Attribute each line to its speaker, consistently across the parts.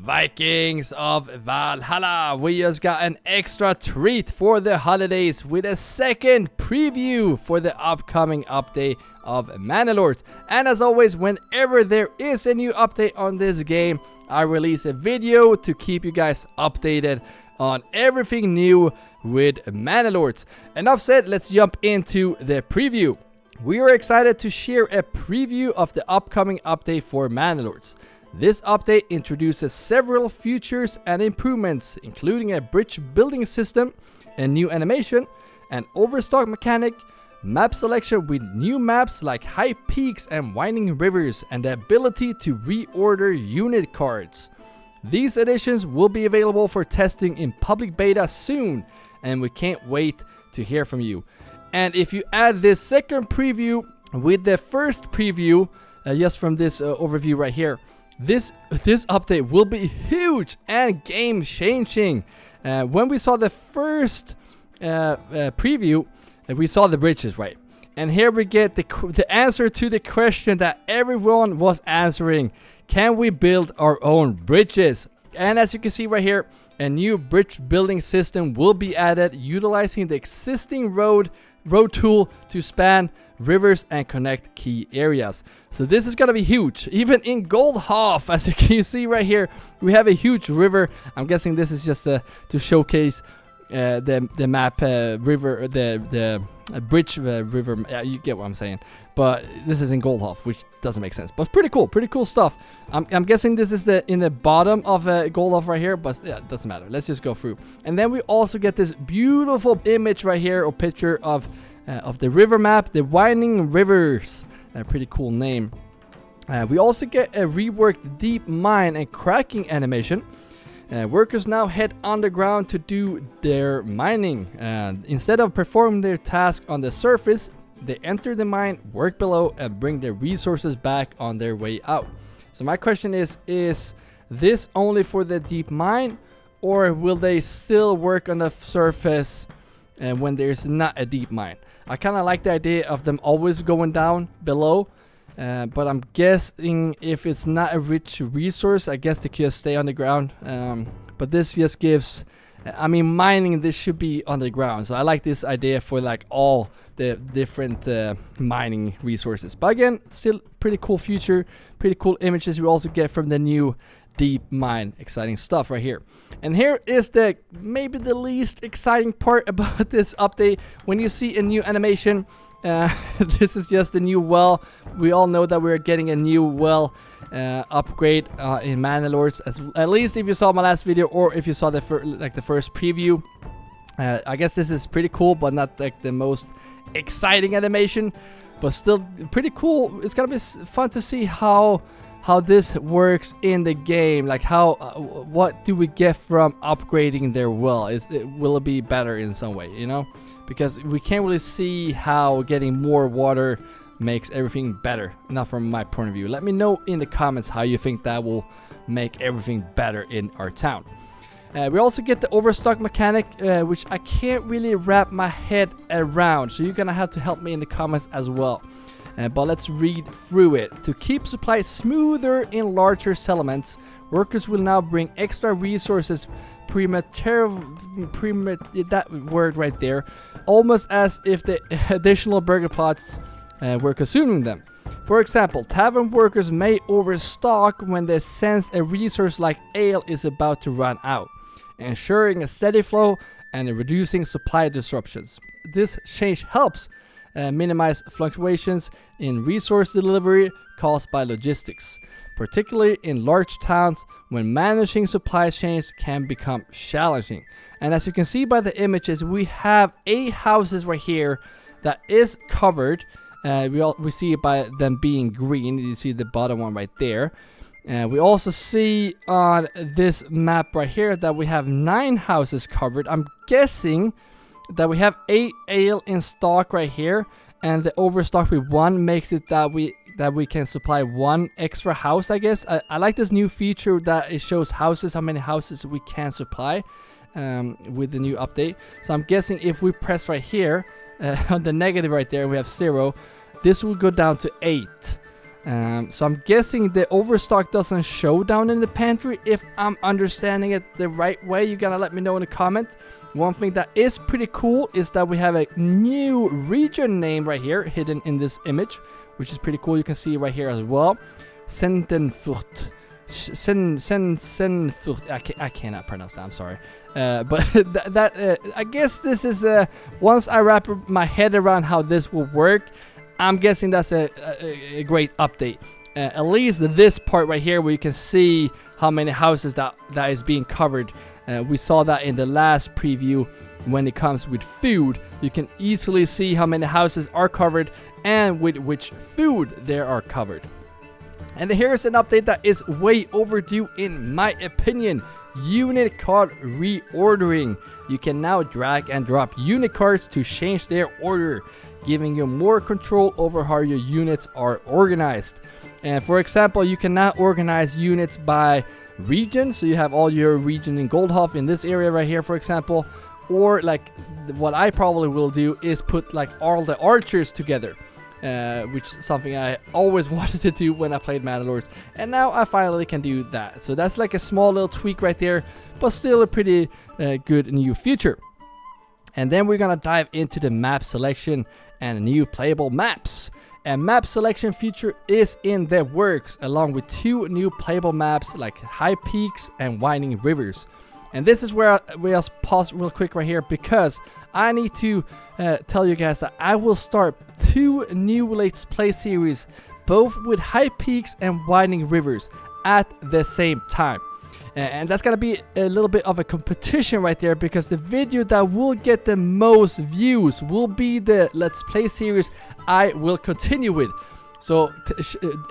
Speaker 1: Vikings of Valhalla, we just got an extra treat for the holidays with a second preview for the upcoming update of Manor Lords. And as always, whenever there is a new update on this game, I release a video to keep you guys updated on everything new with Manor Lords. Enough said, let's jump into the preview. We are excited to share a preview of the upcoming update for Manor Lords. This update introduces several features and improvements, including a bridge building system, a new animation, an overstock mechanic, map selection with new maps like high peaks and winding rivers, and the ability to reorder unit cards. These additions will be available for testing in public beta soon, and we can't wait to hear from you. And if you add this second preview with the first preview, just from this overview right here, this update will be huge and game changing. When we saw the first preview, we saw the bridges, right? And here we get the answer to the question that everyone was answering: can we build our own bridges? And as you can see right here, a new bridge building system will be added, utilizing the existing road tool to span rivers and connect key areas. So this is gonna be huge. Even in GoldHalf, as you can see right here, we have a huge river. I'm guessing this is just to showcase the map river, the bridge river. You get what I'm saying. But this is in GoldHalf, which doesn't make sense. But pretty cool stuff. I'm guessing this is in the bottom of GoldHalf right here, but yeah, it doesn't matter. Let's just go through. And then we also get this beautiful image right here, or picture of the river map, the Winding Rivers. A pretty cool name. We also get a reworked deep mine and cracking animation. Workers now head underground to do their mining. Instead of performing their task on the surface, they enter the mine, work below, and bring their resources back on their way out. So my question is this only for the deep mine, or will they still work on the surface when there's not a deep mine? I kind of like the idea of them always going down below, but I'm guessing if it's not a rich resource, I guess they could just stay on the ground. But this just gives, I mean, mining, this should be on the ground. So I like this idea for like all the different mining resources. But again, still pretty cool future, pretty cool images we also get from the new deep mine. Exciting stuff right here. And here is maybe the least exciting part about this update. When you see a new animation, this is just a new well. We all know that we're getting a new well upgrade in Manor Lords, at least if you saw my last video, or if you saw the first preview. I guess this is pretty cool, but not like the most exciting animation, but still pretty cool. It's gonna be fun to see how this works in the game. Like what do we get from upgrading their well? Will it be better in some way, you know? Because we can't really see how getting more water makes everything better, not from my point of view. Let me know in the comments how you think that will make everything better in our town. We also get the overstock mechanic, which I can't really wrap my head around, so you're gonna have to help me in the comments as well. But let's read through it. To keep supplies smoother in larger settlements, workers will now bring extra resources that word right there, almost as if the additional burger plots were consuming them. For example, tavern workers may overstock when they sense a resource like ale is about to run out, ensuring a steady flow and reducing supply disruptions. This change helps minimize fluctuations in resource delivery caused by logistics, particularly in large towns when managing supply chains can become challenging. And as you can see by the images, we have 8 houses right here that is covered. We see it by them being green. You see the bottom one right there. We also see on this map right here that we have 9 houses covered. I'm guessing that we have 8 ale in stock right here, and the overstock with 1 makes it that we can supply 1 extra house, I guess. I like this new feature that it shows houses, how many houses we can supply with the new update. So I'm guessing if we press right here on the negative right there, we have 0. This will go down to 8. So I'm guessing the Overstock doesn't show down in the pantry. If I'm understanding it the right way, you gotta let me know in the comment. One thing that is pretty cool is that we have a new region name right here hidden in this image, which is pretty cool. You can see it right here as well. Sentenfurt. Sentenfurt. I cannot pronounce that, I'm sorry. But I guess this is once I wrap my head around how this will work, I'm guessing that's a great update. At least this part right here, where you can see how many houses that is being covered. We saw that in the last preview. When it comes with food, you can easily see how many houses are covered and with which food they are covered. And here's an update that is way overdue in my opinion. Unit card reordering. You can now drag and drop unit cards to change their order, giving you more control over how your units are organized. And for example, you can now organize units by region. So you have all your region in Goldhof in this area right here, for example. Or like what I probably will do is put like all the archers together. Which is something I always wanted to do when I played Manor Lords, and now I finally can do that. So that's like a small little tweak right there, but still a pretty good new feature. And then we're gonna dive into the map selection and new playable maps. A map selection feature is in the works, along with 2 new playable maps like High Peaks and Winding Rivers. And this is where I'll pause real quick right here, because I need to tell you guys that I will start 2 new Let's Play series, both with High Peaks and Winding Rivers at the same time. And that's gonna be a little bit of a competition right there, because the video that will get the most views will be the Let's Play series I will continue with. So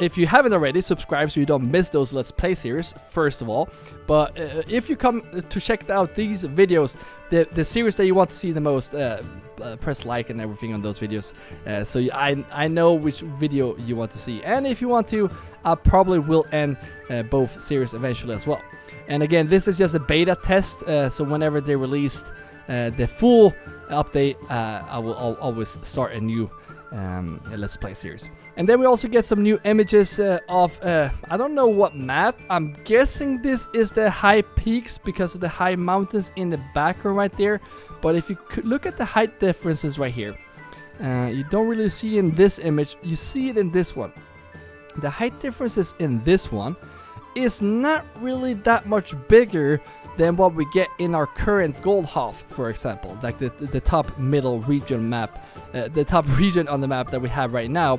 Speaker 1: if you haven't already, subscribe so you don't miss those Let's Play series, first of all. But if you come to check out these videos, the series that you want to see the most, press like and everything on those videos. So I know which video you want to see. And if you want to, I probably will end both series eventually as well. And again, this is just a beta test. So whenever they release the full update, I will always start a new Let's Play series. And then we also get some new images of I don't know what map. I'm guessing this is the High Peaks because of the high mountains in the background right there. But if you could look at the height differences right here, you don't really see in this image. You see it in this one. The height differences in this one is not really that much bigger than what we get in our current Goldhof, for example, like the top middle region map, the top region on the map that we have right now.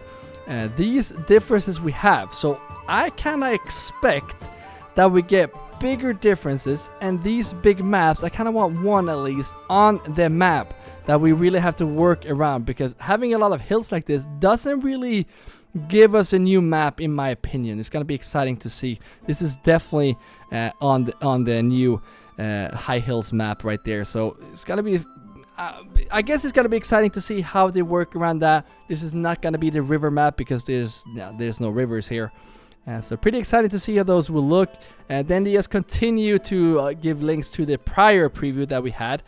Speaker 1: These differences we have, so I kind of expect that we get bigger differences, and these big maps, I kind of want one at least on the map that we really have to work around, because having a lot of hills like this doesn't really give us a new map, in my opinion. It's gonna be exciting to see. This is definitely on the new High Hills map right there, so it's gonna be I guess it's gonna be exciting to see how they work around that. This is not gonna be the river map because there's no rivers here, so pretty excited to see how those will look. And then they just continue to give links to the prior preview that we had,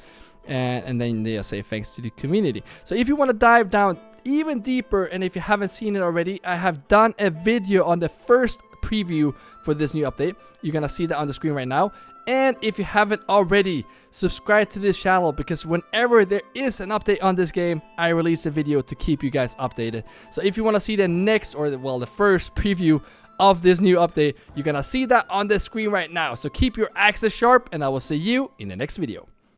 Speaker 1: and then they just say thanks to the community. So if you want to dive down even deeper, and if you haven't seen it already, I have done a video on the first preview for this new update. You're gonna see that on the screen right now. And if you haven't already, subscribe to this channel, because whenever there is an update on this game, I release a video to keep you guys updated. So if you want to see the next, or the first preview of this new update, you're gonna see that on the screen right now. So keep your axes sharp, and I will see you in the next video.